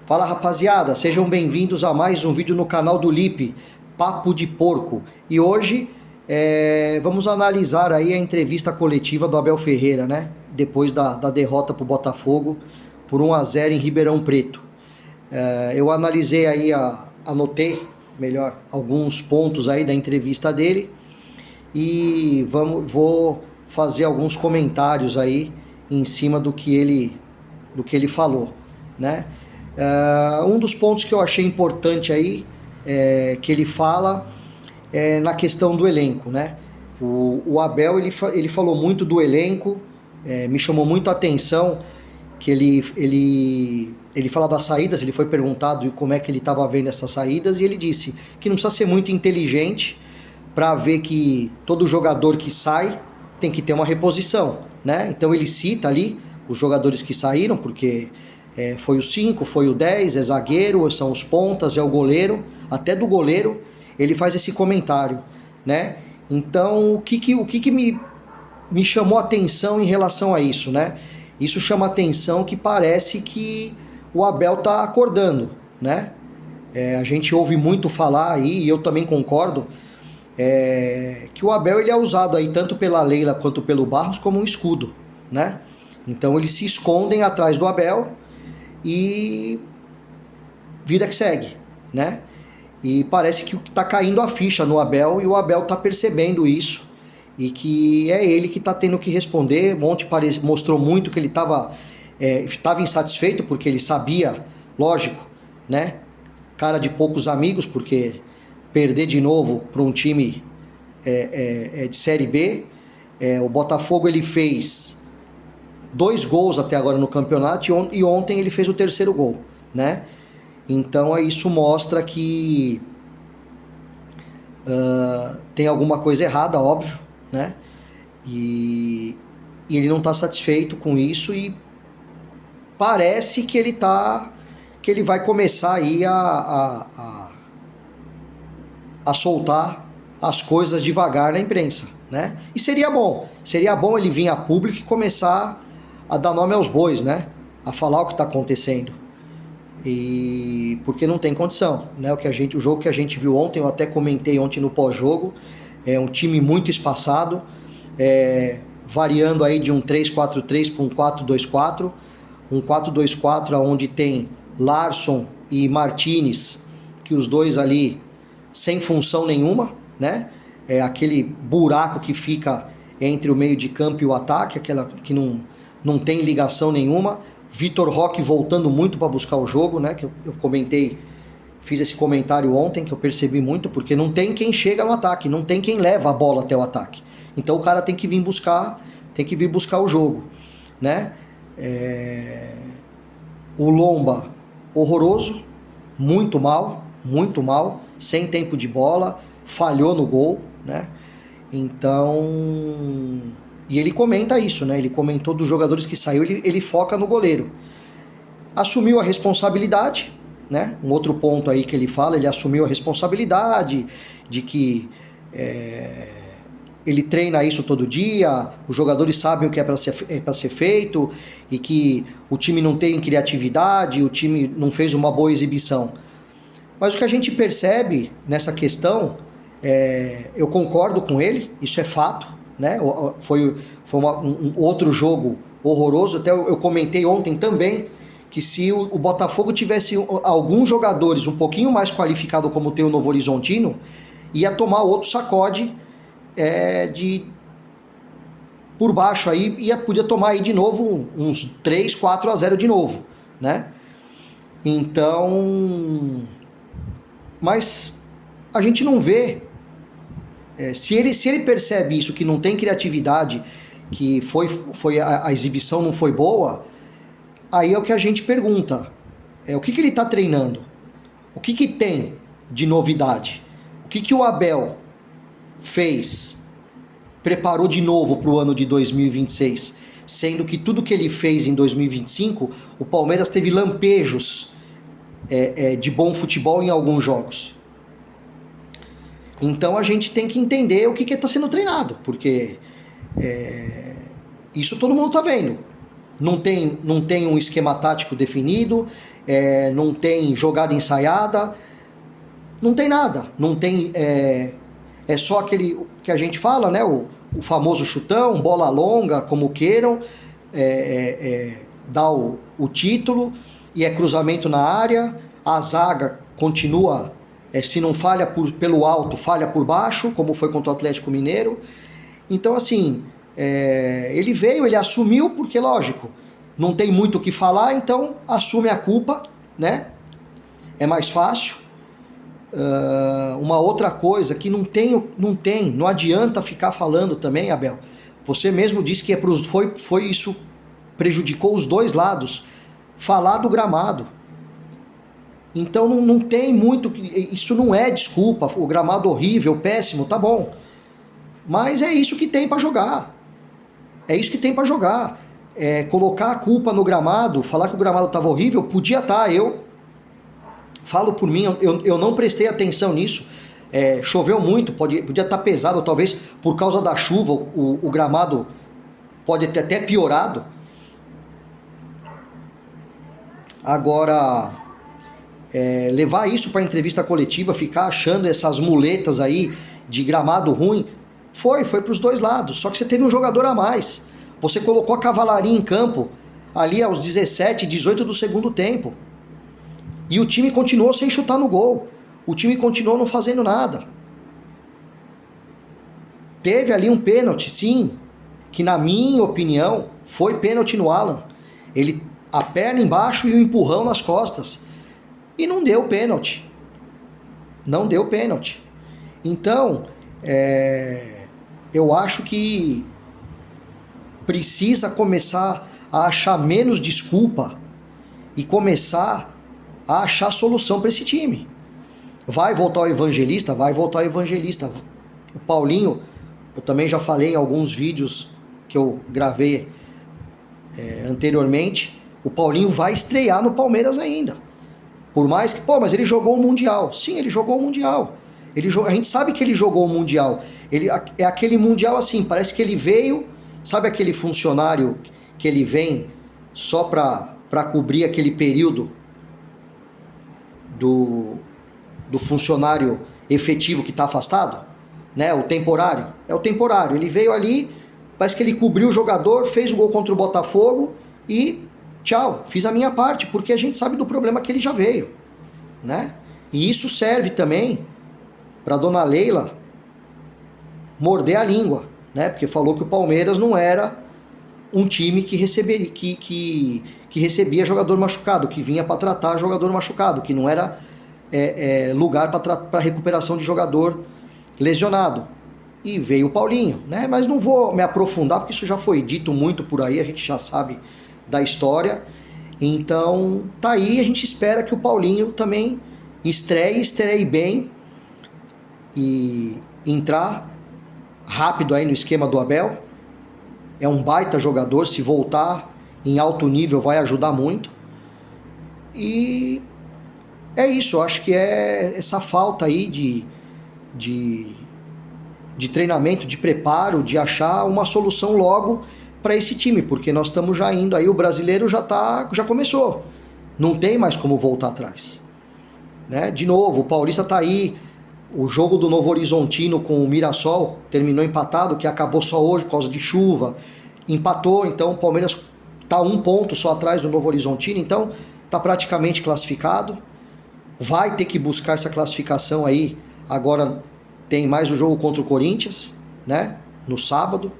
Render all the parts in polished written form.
Fala rapaziada, sejam bem-vindos a mais um vídeo no canal do Lipe, Papo de Porco. E hoje vamos analisar aí a entrevista coletiva do Abel Ferreira, né? Depois da derrota para o Botafogo por 1-0 em Ribeirão Preto. Eu analisei aí, anotei melhor alguns pontos aí da entrevista dele e vou fazer alguns comentários aí em cima do que ele falou, né? Um dos pontos que eu achei importante aí, que ele fala, na questão do elenco, né? O Abel, ele falou muito do elenco, me chamou muito a atenção que ele fala das saídas. Ele foi perguntado como é que ele estava vendo essas saídas e ele disse que não precisa ser muito inteligente para ver que todo jogador que sai tem que ter uma reposição, né? Então ele cita ali os jogadores que saíram, porque foi o 5, foi o 10, é zagueiro, são os pontas, é o goleiro, até do goleiro ele faz esse comentário, né? Então o que me chamou a atenção em relação a isso, né? Isso chama a atenção que parece que o Abel tá acordando, né? A gente ouve muito falar aí, e eu também concordo, que o Abel ele é usado aí tanto pela Leila quanto pelo Barros como um escudo, né? Então eles se escondem atrás do Abel e vida que segue, né? E parece que tá caindo a ficha no Abel e o Abel tá percebendo isso e que é ele que tá tendo que responder. Ontem mostrou muito que ele tava insatisfeito porque ele sabia, lógico, né? Cara de poucos amigos, porque perder de novo para um time de Série B. O Botafogo ele fez 2 gols até agora no campeonato e ontem ele fez o 3º gol, né? Então isso mostra que tem alguma coisa errada, óbvio, né? E ele não está satisfeito com isso e parece que ele vai começar aí a soltar as coisas devagar na imprensa, né? E seria bom ele vir a público e começar a dar nome aos bois, né? A falar o que está acontecendo. E porque não tem condição, né? O jogo que a gente viu ontem, eu até comentei ontem no pós-jogo, é um time muito espaçado, variando aí de um 3-4-3 para um 4-2-4, um 4-2-4 onde tem Larsson e Martinez, que os dois ali sem função nenhuma, né? É aquele buraco que fica entre o meio de campo e o ataque, aquela que não tem ligação nenhuma. Vitor Roque voltando muito para buscar o jogo, né? Que eu comentei, fiz esse comentário ontem, que eu percebi muito, porque não tem quem chega no ataque, não tem quem leva a bola até o ataque. Então o cara tem que vir buscar o jogo, né? O Lomba, horroroso, muito mal, sem tempo de bola, falhou no gol, né? Então, e ele comenta isso, né? Ele comentou dos jogadores que saiu, ele foca no goleiro. Assumiu a responsabilidade, né? Um outro ponto aí que ele fala, ele assumiu a responsabilidade de que ele treina isso todo dia, os jogadores sabem o que é para ser feito e que o time não tem criatividade, o time não fez uma boa exibição. Mas o que a gente percebe nessa questão, eu concordo com ele, isso é fato, né? Foi um outro jogo horroroso. Até eu comentei ontem também que se o Botafogo tivesse alguns jogadores um pouquinho mais qualificados como tem o Novo Horizontino, ia tomar outro sacode por baixo aí, podia tomar aí de novo uns 3-4-0 de novo, né? Então, mas a gente não vê. Se ele percebe isso, que não tem criatividade, que a exibição não foi boa, aí é o que a gente pergunta. O que ele está treinando? O que tem de novidade? O que o Abel fez, preparou de novo para o ano de 2026? Sendo que tudo que ele fez em 2025, o Palmeiras teve lampejos de bom futebol em alguns jogos. Então a gente tem que entender o que está sendo treinado, porque isso todo mundo está vendo. Não tem um esquema tático definido, não tem jogada ensaiada, não tem nada. Não tem, é só aquele que a gente fala, né? O famoso chutão, bola longa, como queiram, dá o título, e é cruzamento na área, a zaga continua, se não falha pelo alto, falha por baixo, como foi contra o Atlético Mineiro. Então, assim, ele veio, ele assumiu, porque, lógico, não tem muito o que falar, então assume a culpa, né? É mais fácil. Uma outra coisa que não adianta ficar falando também, Abel. Você mesmo disse que foi isso, prejudicou os dois lados. Falar do gramado. Então não tem muito, isso não é desculpa, o gramado horrível, péssimo, tá bom. Mas é isso que tem para jogar. É isso que tem para jogar. Colocar a culpa no gramado, falar que o gramado estava horrível, podia estar, eu falo por mim, eu não prestei atenção nisso. Choveu muito, podia estar pesado, talvez por causa da chuva, o gramado pode ter até piorado. Agora, levar isso para entrevista coletiva, ficar achando essas muletas aí de gramado ruim, foi para os dois lados. Só que você teve um jogador a mais. Você colocou a cavalaria em campo ali aos 17, 18 do segundo tempo. E o time continuou sem chutar no gol. O time continuou não fazendo nada. Teve ali um pênalti, sim, que na minha opinião foi pênalti no Alan. A perna embaixo e o empurrão nas costas. E não deu pênalti. Não deu pênalti. Então, eu acho que precisa começar a achar menos desculpa e começar a achar solução para esse time. Vai voltar o Evangelista? Vai voltar o Evangelista. O Paulinho, eu também já falei em alguns vídeos que eu gravei anteriormente, o Paulinho vai estrear no Palmeiras ainda. Por mais que, mas ele jogou o Mundial. Sim, ele jogou o Mundial. A gente sabe que ele jogou o Mundial. É aquele Mundial assim, parece que ele veio, sabe aquele funcionário que ele vem só para cobrir aquele período do funcionário efetivo que está afastado? Né? O temporário. É o temporário. Ele veio ali, parece que ele cobriu o jogador, fez o gol contra o Botafogo e tchau, fiz a minha parte, porque a gente sabe do problema que ele já veio, né? E isso serve também para dona Leila morder a língua, né? Porque falou que o Palmeiras não era um time que recebia jogador machucado, que vinha para tratar jogador machucado, que não era lugar para recuperação de jogador lesionado. E veio o Paulinho, né? Mas não vou me aprofundar, porque isso já foi dito muito por aí, a gente já sabe da história. Então tá aí, a gente espera que o Paulinho também estreie bem e entrar rápido aí no esquema do Abel. É um baita jogador, se voltar em alto nível vai ajudar muito. E é isso, eu acho que é essa falta aí de treinamento, de preparo, de achar uma solução logo para esse time, porque nós estamos já indo aí, o brasileiro já começou, não tem mais como voltar atrás, né? De novo, o Paulista tá aí, o jogo do Novo Horizontino com o Mirassol terminou empatado, que acabou só hoje por causa de chuva, empatou, então o Palmeiras tá 1 ponto só atrás do Novo Horizontino, então tá praticamente classificado, vai ter que buscar essa classificação aí, agora tem mais o jogo contra o Corinthians, né? No sábado,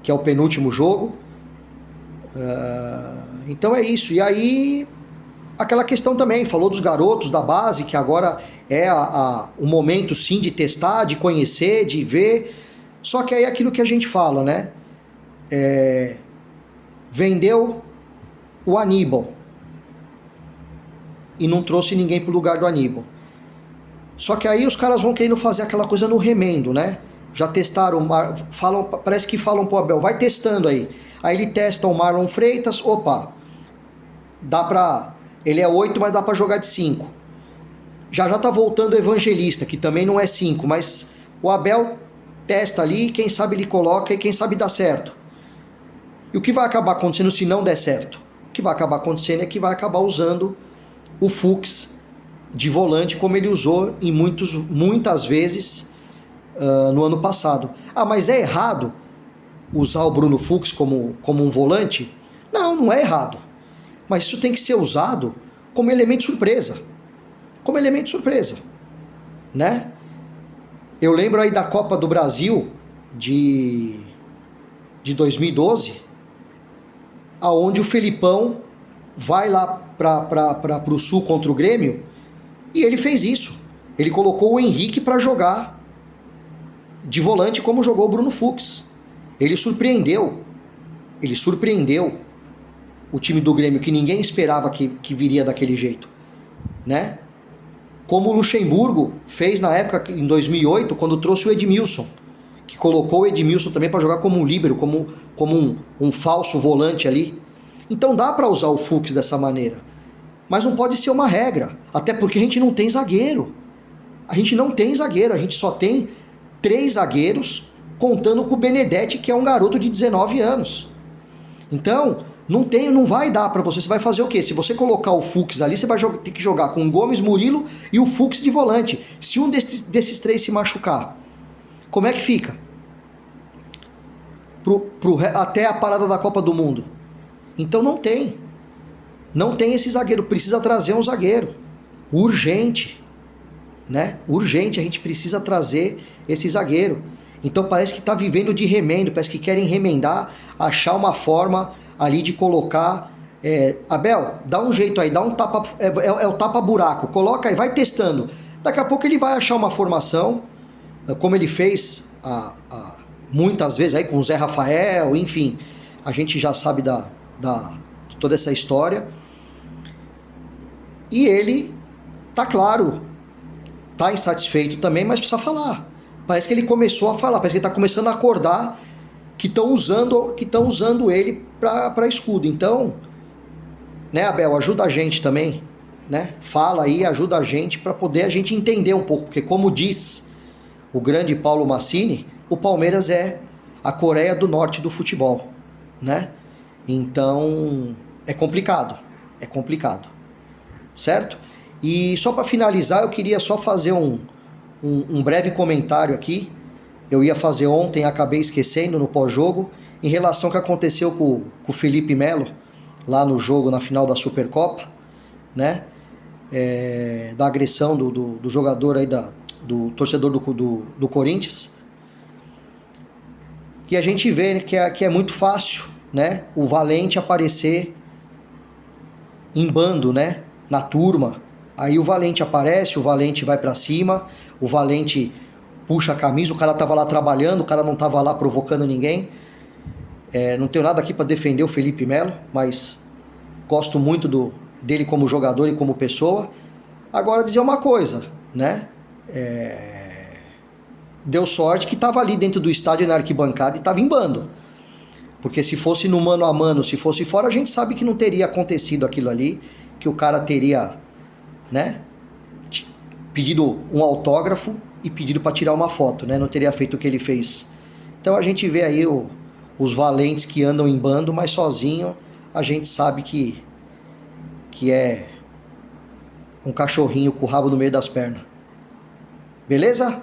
que é o penúltimo jogo. Então é isso. E aí, aquela questão também, falou dos garotos da base, que agora é o momento sim de testar, de conhecer, de ver. Só que aí é aquilo que a gente fala, né? Vendeu o Aníbal e não trouxe ninguém pro lugar do Aníbal. Só que aí os caras vão querendo fazer aquela coisa no remendo, né? Já testaram, parece que falam pro Abel, vai testando aí. Aí ele testa o Marlon Freitas, opa, ele é 8, mas dá pra jogar de 5. Já tá voltando o Evangelista, que também não é 5, mas o Abel testa ali, quem sabe ele coloca e quem sabe dá certo. E o que vai acabar acontecendo se não der certo? que vai acabar acontecendo é que vai acabar usando o Fuchs de volante como ele usou em muitas vezes no ano passado. Ah, mas é errado usar o Bruno Fuchs como um volante? Não, não é errado. Mas isso tem que ser usado como elemento surpresa. Como elemento surpresa, né? Eu lembro aí da Copa do Brasil de 2012, aonde o Felipão vai lá para o Sul contra o Grêmio e ele fez isso. Ele colocou o Henrique para jogar de volante como jogou o Bruno Fuchs. Ele surpreendeu o time do Grêmio, que ninguém esperava que viria daquele jeito, né? Como o Luxemburgo fez na época, em 2008, quando trouxe o Edmilson, que colocou o Edmilson também para jogar como um líbero, como um falso volante ali. Então dá para usar o Fuchs dessa maneira, mas não pode ser uma regra, até porque a gente não tem zagueiro. A gente só tem 3 zagueiros, contando com o Benedetti, que é um garoto de 19 anos. Então, não vai dar para você. Você vai fazer o quê? Se você colocar o Fuchs ali, você vai ter que jogar com o Gomes, Murilo e o Fuchs de volante. Se um desses 3 se machucar, como é que fica? Até a parada da Copa do Mundo. Então não tem esse zagueiro. Precisa trazer um zagueiro. Urgente. Né? Urgente, a gente precisa trazer esse zagueiro. Então parece que está vivendo de remendo, parece que querem remendar, achar uma forma ali de colocar. Abel, dá um jeito aí, dá um tapa. É o tapa-buraco, coloca aí, vai testando. Daqui a pouco ele vai achar uma formação, como ele fez muitas vezes aí com o Zé Rafael, enfim. A gente já sabe de toda essa história. E ele, tá claro, tá insatisfeito também, mas precisa falar. Parece que ele começou a falar, parece que ele está começando a acordar que estão usando ele para escudo. Então, né, Abel, ajuda a gente também, né? Fala aí, ajuda a gente para poder a gente entender um pouco, porque como diz o grande Paulo Massini, o Palmeiras é a Coreia do Norte do futebol, né? Então, é complicado, certo? E só para finalizar, eu queria só fazer um breve comentário aqui. Eu ia fazer ontem, acabei esquecendo no pós-jogo, em relação ao que aconteceu com o Felipe Melo, lá no jogo, na final da Supercopa, né? Da agressão do jogador aí, do torcedor do Corinthians. E a gente vê que é muito fácil, né? O Valente aparecer em bando, né? Na turma. Aí o Valente aparece, o Valente vai pra cima, o Valente puxa a camisa, o cara tava lá trabalhando, o cara não tava lá provocando ninguém. Não tenho nada aqui para defender o Felipe Melo, mas gosto muito dele como jogador e como pessoa. Agora dizer uma coisa, né? Deu sorte que tava ali dentro do estádio, na arquibancada, e tava em bando. Porque se fosse no mano a mano, se fosse fora, a gente sabe que não teria acontecido aquilo ali, que o cara teria, né, pedido um autógrafo e pedido para tirar uma foto, né? Não teria feito o que ele fez. Então a gente vê aí os valentes que andam em bando, mas sozinho a gente sabe que é um cachorrinho com o rabo no meio das pernas. Beleza?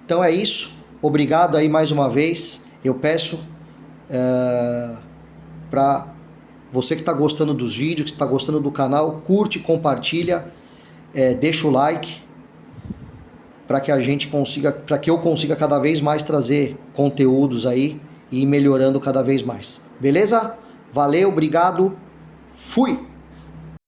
Então é isso. Obrigado aí mais uma vez. Eu peço para você que está gostando dos vídeos, que está gostando do canal, curte, compartilha, deixa o like, para que eu consiga cada vez mais trazer conteúdos aí e ir melhorando cada vez mais. Beleza? Valeu, obrigado, fui!